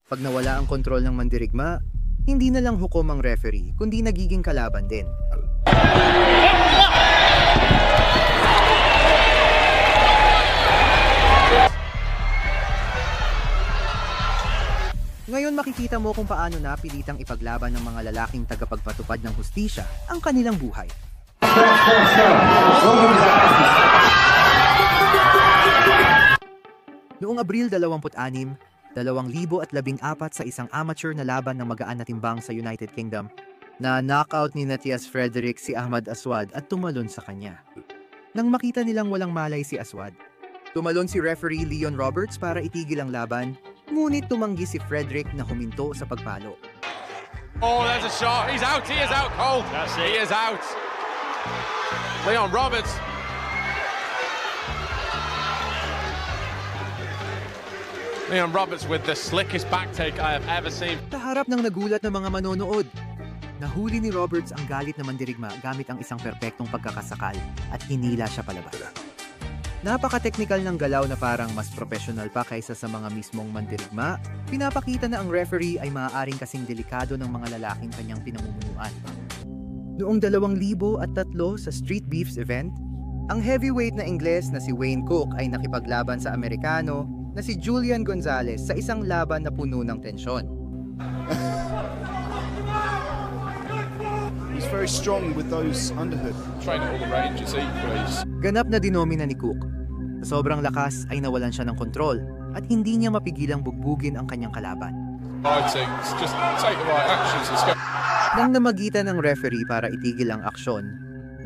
Pag nawala ang kontrol ng mandirigma, hindi na lang hukom ang referee, kundi nagiging kalaban din. Ngayon makikita mo kung paano napilitang ipaglaban ng mga lalaking tagapagpatupad ng hustisya ang kanilang buhay. Noong Abril 26, 2014 sa isang amateur na laban ng magaan na timbang sa United Kingdom, na knockout ni Natias Frederick si Ahmad Aswad at tumalon sa kanya. Nang makita nilang walang malay si Aswad, tumalon si referee Leon Roberts para itigil ang laban, ngunit tumanggi si Frederick na huminto sa pagpalo. Oh, there's a shot. He's out. He is out cold. He is out. Leon Roberts. Leon Roberts with the slickest back take I have ever seen. Sa harap ng nagulat na mga manonood, nahuli ni Roberts ang galit na mandirigma gamit ang isang perpektong pagkakasakal at hinila siya palabas. Napaka-technical ng galaw na parang mas professional pa kaysa sa mga mismong mandirigma. Pinapakita na ang referee ay maaaring kasing delikado ng mga lalaking kanyang pinamumunuan. Noong 2003 sa Street Beefs event, ang heavyweight na Ingles na si Wayne Cook ay nakipaglaban sa Amerikano na si Julian Gonzalez sa isang laban na puno ng tensyon. He's very strong with those underhood. Train at all the ranges equally. Ganap na dinomina ni Cook. Sa sobrang lakas ay nawalan siya ng kontrol at hindi niya mapigilang bugbugin ang kanyang kalaban. Fighting, just take the right actions. Let's go. Nang namagitan ng referee para itigil ang aksyon,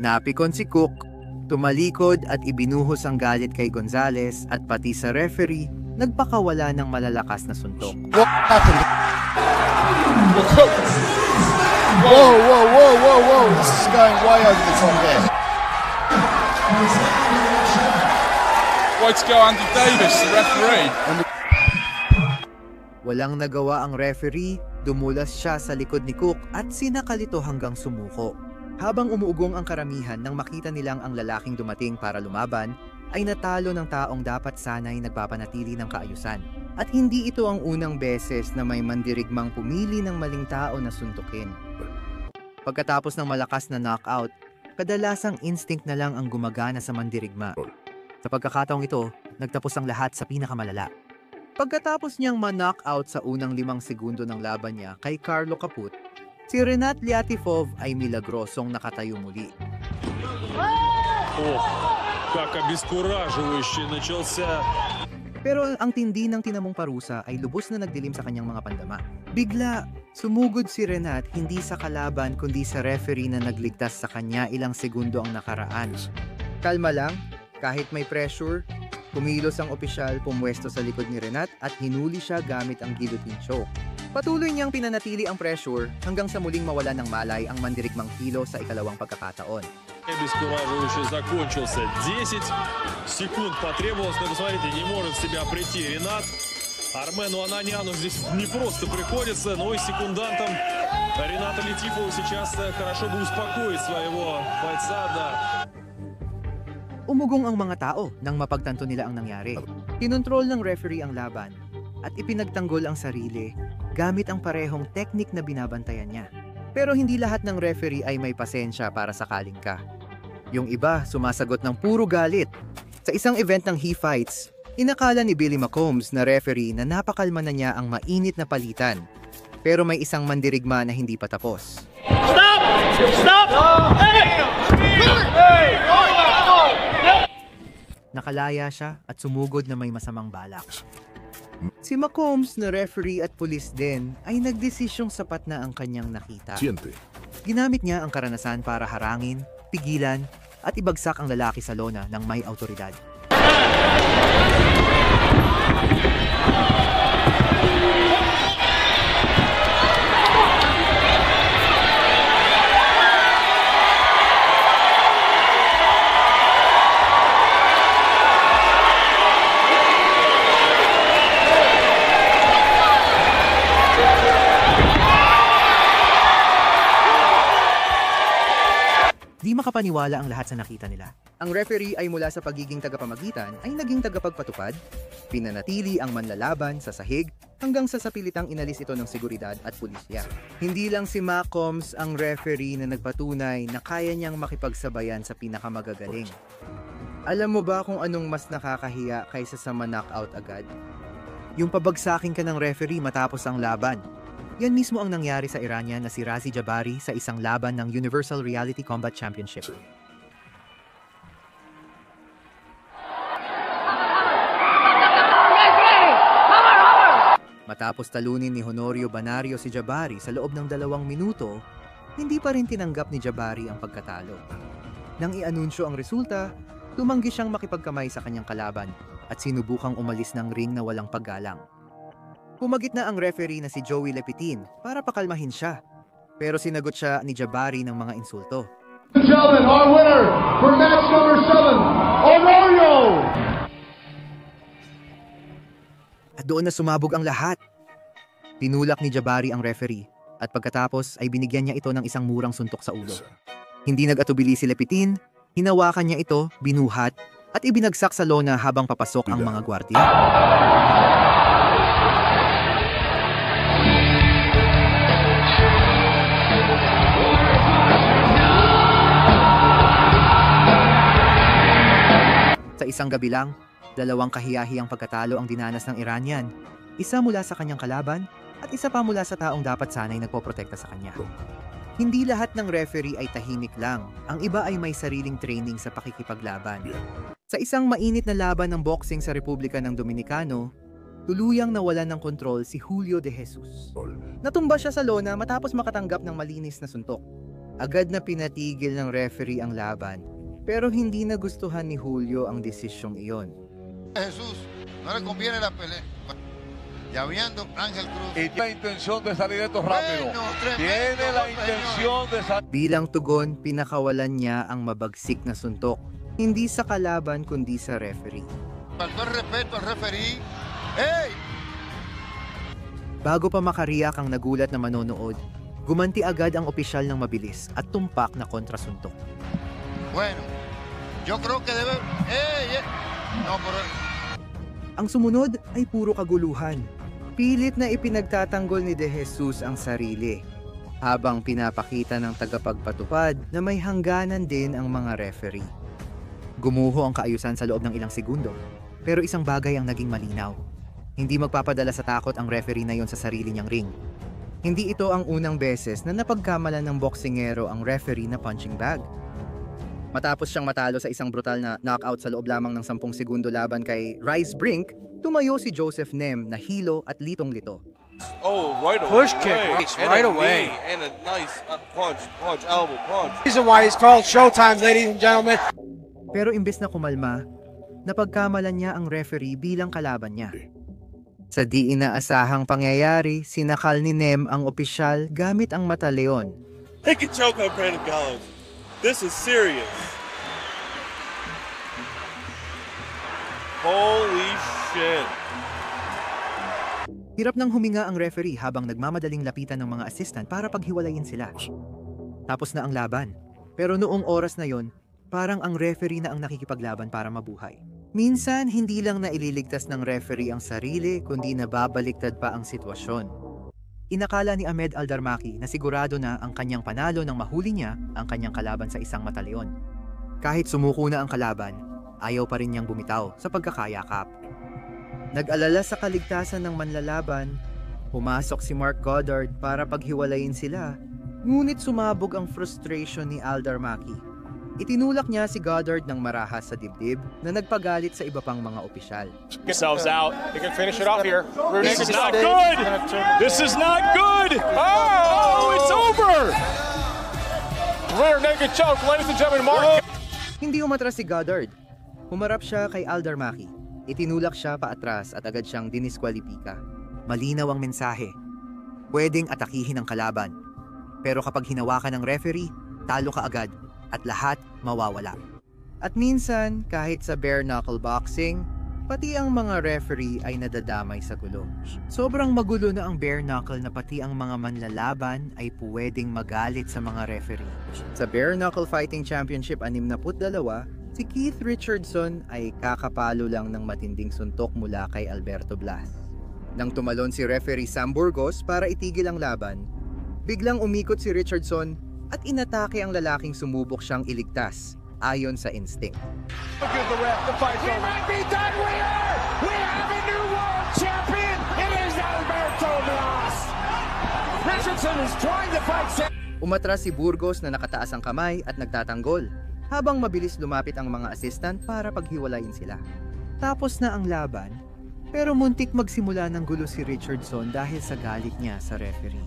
napikon si Cook, tumalikod at ibinuhos ang galit kay Gonzalez at pati sa referee, nagpakawala ng malalakas na suntok. What happened? Whoa. This is going way over the top there. Way to go, Andy Davis, the referee. Walang nagawa ang referee, dumulas siya sa likod ni Cook at sinakalito hanggang sumuko. Habang umuugong ang karamihan nang makita nilang ang lalaking dumating para lumaban, ay natalo ng taong dapat sanay nagpapanatili ng kaayusan. At hindi ito ang unang beses na may mandirigmang pumili ng maling tao na suntukin. Pagkatapos ng malakas na knockout, kadalasang instinct na lang ang gumagana sa mandirigma. Sa pagkakataong ito, nagtapos ang lahat sa pinakamalala. Pagkatapos niyang ma-knockout sa unang 5 segundo ng laban niya kay Carlo Caput, si Renat Lyatifov ay milagrosong nakatayo muli. Как обескураживающе начался. Pero ang tindi ng tinamong parusa ay lubos na nagdilim sa kanyang mga pandama. Bigla, sumugod si Renat hindi sa kalaban kundi sa referee na nagligtas sa kanya ilang segundo ang nakaraan. Kalma lang, kahit may pressure, kumilos ang opisyal pumwesto sa likod ni Renat at hinuli siya gamit ang guillotine choke. Patuloy niyang pinanatili ang pressure hanggang sa muling mawala ng malay ang mandirigmang kilo sa ikalawang pagkakataon. Обескураживающе закончился. 10 секунд потребовалось, но посмотрите, не может в себя прийти Ренат. Армену Ананяну здесь не просто приходится, но и секундантам Рената Лятифова сейчас хорошо бы успокоить своего бойца. Да. Umugong ang mga tao nang mapagtanto nila ang nangyari. Kinontrol ng referee ang laban at ipinagtanggol ang sarili gamit ang parehong teknik na binabantayan niya. Pero hindi lahat ng referee ay may pasensya para sakaling ka. Yung iba sumasagot ng puro galit. Sa isang event ng He Fights, inakala ni Billy McCombs na referee na napakalma na niya ang mainit na palitan. Pero may isang mandirigma na hindi pa tapos. Stop! Stop! Nakalaya siya at sumugod na may masamang balak. Si McCombs na referee at pulis din ay nagdesisyong sapat na ang kanyang nakita. Ginamit niya ang karanasan para harangin, pigilan at ibagsak ang lalaki sa lona ng may autoridad. Di makapaniwala ang lahat sa nakita nila. Ang referee ay mula sa pagiging tagapamagitan ay naging tagapagpatupad, pinanatili ang manlalaban sa sahig hanggang sa sapilitang inalis ito ng seguridad at pulisya. Hindi lang si Macombs ang referee na nagpatunay na kaya niyang makipagsabayan sa pinakamagagaling. Alam mo ba kung anong mas nakakahiya kaysa sa ma-knockout agad? Yung pabagsakin ka ng referee matapos ang laban. Yan mismo ang nangyari sa Iranian na si Razi Jabari sa isang laban ng Universal Reality Combat Championship. Matapos talunin ni Honorio Banario si Jabari sa loob ng 2 minuto, hindi pa rin tinanggap ni Jabari ang pagkatalo. Nang i-anunsyo ang resulta, tumanggi siyang makipagkamay sa kanyang kalaban at sinubukang umalis ng ring na walang paggalang. Pumagit na ang referee na si Joey Lepitin para pakalmahin siya, pero sinagot siya ni Jabari ng mga insulto. Gentlemen, our winner for match number 7, Honorio! At doon na sumabog ang lahat. Tinulak ni Jabari ang referee at pagkatapos ay binigyan niya ito ng isang murang suntok sa ulo. Hindi nag-atubili si Lepitin, hinawakan niya ito, binuhat at ibinagsak sa lona habang papasok ang mga gwardiya. Sa isang gabi lang, 2 kahiyahiyang pagkatalo ang dinanas ng Iranian, isa mula sa kanyang kalaban at isa pa mula sa taong dapat sanay nagpoprotekta sa kanya. Hindi lahat ng referee ay tahimik lang, ang iba ay may sariling training sa pakikipaglaban. Sa isang mainit na laban ng boxing sa Republika ng Dominicano, tuluyang nawalan ng kontrol si Julio De Jesus. Natumba siya sa lona matapos makatanggap ng malinis na suntok. Agad na pinatigil ng referee ang laban, pero hindi nagustuhan ni Julio ang desisyong iyon. Jesús, no le conviene la pelea. Ya viendo Ángel Cruz. Y tiene la intención de salir esto rápido. Tiene la intención de salir. Bilang tugon, pinakawalan niya ang mabagsik na suntok, hindi sa kalaban kundi sa referee. Faltó el respeto al referee. ¡Ey! Bago pa makariyak ang nagulat na manonood, gumanti agad ang opisyal ng mabilis at tumpak na kontrasuntok. Bueno, yo creo que debe... ¡Ey! No, pero... Ang sumunod ay puro kaguluhan. Pilit na ipinagtatanggol ni De Jesus ang sarili, habang pinapakita ng tagapagpatupad na may hangganan din ang mga referee. Gumuho ang kaayusan sa loob ng ilang segundo, pero isang bagay ang naging malinaw. Hindi magpapadala sa takot ang referee na yon sa sarili niyang ring. Hindi ito ang unang beses na napagkamalan ng boksingero ang referee na punching bag. Matapos siyang matalo sa isang brutal na knockout sa loob lamang ng 10 segundo laban kay Rice Brink, tumayo si Joseph Nem na hilo at litong-lito. Oh, right away. Push kick right away. And a nice punch, elbow punch. Reason why it's called Showtime, ladies and gentlemen. Pero imbes na kumalma, napagkamalan niya ang referee bilang kalaban niya. Sa di inaasahang pangyayari, sinakal ni Nem ang opisyal gamit ang mata leon. They can choke on Brandon Collins. This is serious. Holy shit. Hirap nang huminga ang referee habang nagmamadaling lapitan ng mga assistant para paghiwalayin sila. Tapos na ang laban. Pero noong oras na yon, parang ang referee na ang nakikipaglaban para mabuhay. Minsan, hindi lang na ililigtas ng referee ang sarili, kundi nababaliktad pa ang sitwasyon. Inakala ni Ahmed Aldarmaki na sigurado na ang kanyang panalo nang mahuli niya ang kanyang kalaban sa isang mata leon. Kahit sumuko na ang kalaban, ayaw pa rin niyang bumitaw sa pagkakayakap. Nag-alala sa kaligtasan ng manlalaban, pumasok si Mark Goddard para paghiwalayin sila, ngunit sumabog ang frustration ni Aldarmaki. Itinulak niya si Goddard ng marahas sa dibdib na nagpagalit sa iba pang mga opisyal. Themselves out. They can finish it off here. This is not good. This is not good. Oh, it's over. Rear naked choke, ladies and gentlemen. Mark. Hindi umatras si Goddard. Humarap siya kay Aldarmaki. Itinulak siya paatras at agad siyang diniskwalipika. Malinaw ang mensahe. Pwedeng atakihin ang kalaban. Pero kapag hinawakan ng referee, talo ka agad at lahat mawawala. At minsan, kahit sa bare knuckle boxing, pati ang mga referee ay nadadamay sa gulo. Sobrang magulo na ang bare knuckle na pati ang mga manlalaban ay pwedeng magalit sa mga referee. Sa Bare Knuckle Fighting Championship 62, Si Keith Richardson ay kakapalo lang ng matinding suntok mula kay Alberto Blas. Nang tumalon si referee Sam Burgos para itigil ang laban, biglang umikot si Richardson at inatake ang lalaking sumubok siyang iligtas ayon sa instinct. Look at the ref. The fight's over. We might be done. We have a new world champion. It is Alberto Blas. Richardson is trying to fight. Umatras si Burgos na nakataas ang kamay at nagtatanggol, habang mabilis lumapit ang mga assistant para paghiwalayin sila. Tapos na ang laban, pero muntik magsimula ng gulo si Richardson dahil sa galit niya sa referee.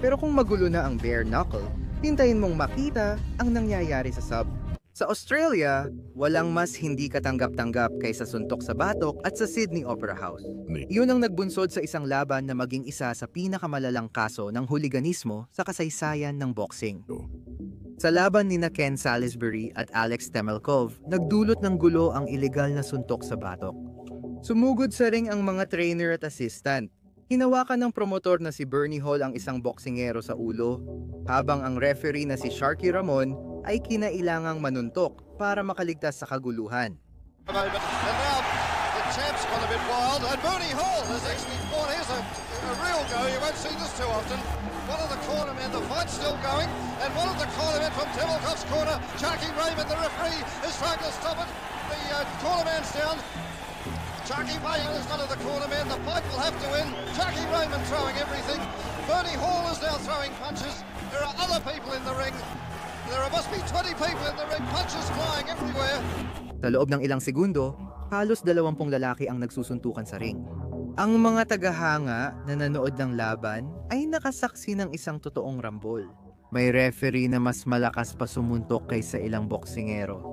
Pero kung magulo na ang bare knuckle, hintayin mong makita ang nangyayari sa sub. Sa Australia, walang mas hindi katanggap-tanggap kaysa suntok sa batok at sa Sydney Opera House. Iyon ang nagbunsod sa isang laban na maging isa sa pinakamalalang kaso ng huliganismo sa kasaysayan ng boxing. Sa laban ni Ken Salisbury at Alex Temelkov, nagdulot ng gulo ang ilegal na suntok sa batok. Sumugod sa ring ang mga trainer at assistant. Hinawakan ng promotor na si Bernie Hall ang isang boksingero sa ulo, habang ang referee na si Sharky Ramon ay kinailangang manuntok para makaligtas sa kaguluhan. And now the champ's gone a bit wild, and Bernie Hall has actually fought. Here's a real go. You won't see this too often. One of the cornermen, the fight's still going, and one of the cornermen from Temelkov's corner, Sharky Raymond, the referee, is trying to stop it. The cornerman's down. Sharky Raymond is one of the cornermen. The fight will have to win. Sharky Raymond throwing everything. Bernie Hall is now throwing punches. There are other people in the ring. There must be 20 people in the ring. Punches flying everywhere. Sa loob ng ilang segundo, halos 20 lalaki ang nagsusuntukan sa ring. Ang mga tagahanga na nanood ng laban ay nakasaksi ng isang totoong rambol. May referee na mas malakas pa sumuntok kaysa ilang boksingero.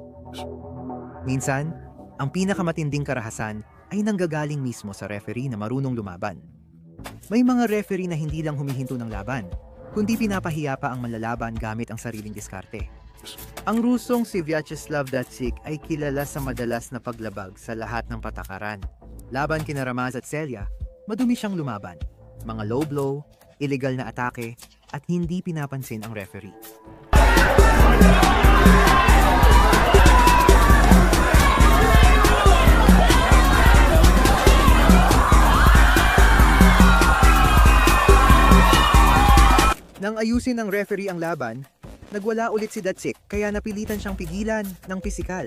Minsan, ang pinakamatinding karahasan ay nanggagaling mismo sa referee na marunong lumaban. May mga referee na hindi lang humihinto ng laban, kundi pinapahiya pa ang manlalaban gamit ang sariling diskarte. Ang Rusong si Vyacheslav Datsik ay kilala sa madalas na paglabag sa lahat ng patakaran. Laban kina Ramaz at Celia, madumi siyang lumaban. Mga low blow, illegal na atake, at hindi pinapansin ang referee. Nang ayusin ng referee ang laban, nagwala ulit si Datsik kaya napilitan siyang pigilan ng pisikal.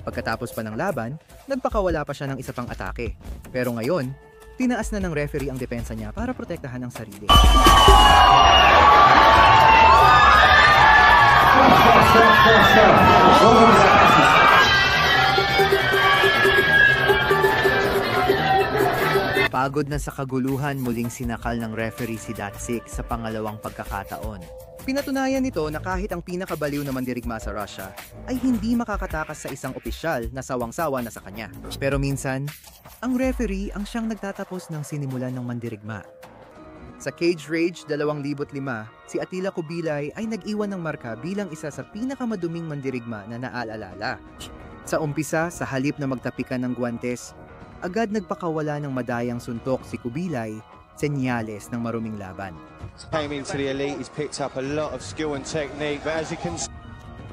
Pagkatapos pa ng laban, nagpakawala pa siya ng isa pang atake. Pero ngayon, tinaas na ng referee ang depensa niya para protektahan ang sarili. Pagod na sa kaguluhan, muling sinakal ng referee si Datsik sa pangalawang pagkakataon. Pinatunayan nito na kahit ang pinakabaliw na mandirigma sa Russia ay hindi makakatakas sa isang opisyal na sawang-sawa na sa kanya. Pero minsan, ang referee ang siyang nagtatapos ng sinimulan ng mandirigma. Sa Cage Rage 2005, si Attila Kubilay ay nag-iwan ng marka bilang isa sa pinakamaduming mandirigma na naalala. Sa umpisa, sa halip na magtapikan ng guwantes, agad nagpakawala ng madayang suntok si Kubilay, senyales ng maruming laban. Came into the elite, he's picked up a lot of skill and technique, but as you can...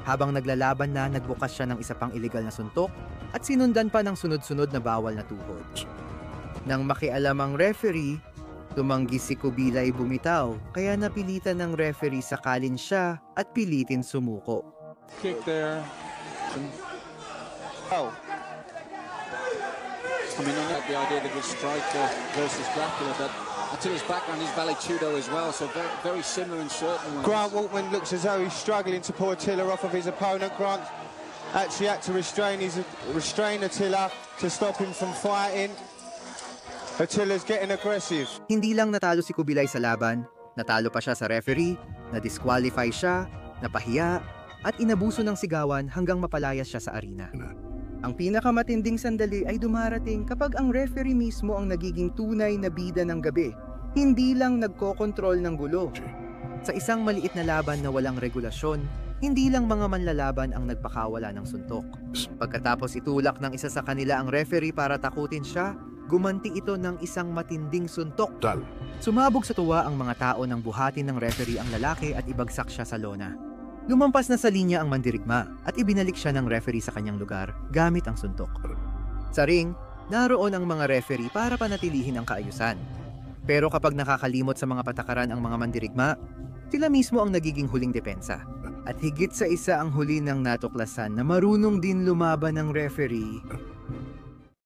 Habang naglalaban na, nagbukas siya ng isa pang illegal na suntok at sinundan pa ng sunod-sunod na bawal na tuhod. Nang makialam ang referee, tumanggi si Kubilay bumitaw, kaya napilitan ng referee sakalin siya at pilitin sumuko. Kick there. Oh. I mean, I like the idea that it's striker versus grappler, but Attila's background is Vale Tudo as well, so very, very similar in certain ways. Grant Waltman looks as though he's struggling to pull Attila off of his opponent. Grant actually had to restrain Attila to stop him from fighting. Attila's getting aggressive. Hindi lang natalo si Kubilay sa laban, natalo pa siya sa referee, na-disqualify siya, napahiya, at inabuso ng sigawan hanggang mapalayas siya sa arena. Ang pinakamatinding sandali ay dumarating kapag ang referee mismo ang nagiging tunay na bida ng gabi, hindi lang nagkokontrol ng gulo. Sa isang maliit na laban na walang regulasyon, hindi lang mga manlalaban ang nagpakawala ng suntok. Pagkatapos itulak ng isa sa kanila ang referee para takutin siya, gumanti ito ng isang matinding suntok. Sumabog sa tuwa ang mga tao nang buhatin ng referee ang lalaki at ibagsak siya sa lona. Lumampas na sa linya ang mandirigma at ibinalik siya ng referee sa kanyang lugar gamit ang suntok. Sa ring, naroon ang mga referee para panatilihin ang kaayusan. Pero kapag nakakalimot sa mga patakaran ang mga mandirigma, sila mismo ang nagiging huling depensa. At higit sa isa ang huli ng natuklasan na marunong din lumaban ng referee